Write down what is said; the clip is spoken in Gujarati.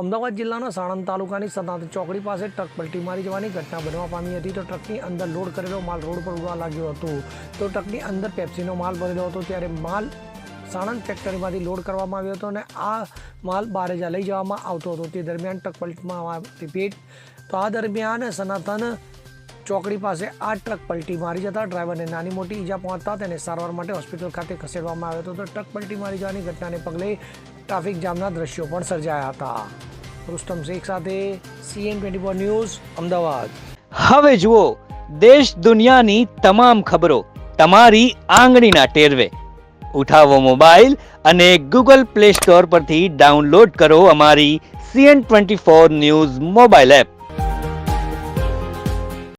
અમદાવાદ જિલ્લાના સાણંદ તાલુકાની સનાતન ચોકડી પાસે ટ્રક પલટી મારી જવાની ઘટના બનવા પામી હતી. તો ટ્રકની અંદર લોડ કરેલો માલ રોડ પર ઉડવા લાગ્યો હતો. તો ટ્રકની અંદર પેપ્સીનો માલ ભરેલો હતો, ત્યારે માલ સાણંદ ફેક્ટરીમાંથી લોડ કરવામાં આવ્યો હતો અને આ માલ બારેજા લઈ જવામાં આવતો હતો. તે દરમિયાન ટ્રક પલટમાં રિપીટ તો આ દરમિયાન સનાતન ચોકડી પાસે આ ટ્રક પલટી મારી જતા ડ્રાઈવરને નાની મોટી ઈજા પહોંચતા તેને સારવાર માટે હોસ્પિટલ ખાતે ખસેડવામાં આવ્યો હતો. તો ટ્રક પલટી મારી જવાની ઘટનાને પગલે ટ્રાફિક જામના દ્રશ્યો પણ સર્જાયા હતા. રુસ્તમ શેખ સાથે CN24 ન્યૂઝ, અમદાવાદ. હવે જુઓ દેશ દુનિયાની તમામ ખબરો તમારી આંગળીના ટેરવે. ઉઠાવો મોબાઈલ અને Google Play Store પરથી ડાઉનલોડ કરો અમારી CN24 ન્યૂઝ મોબાઈલ એપ.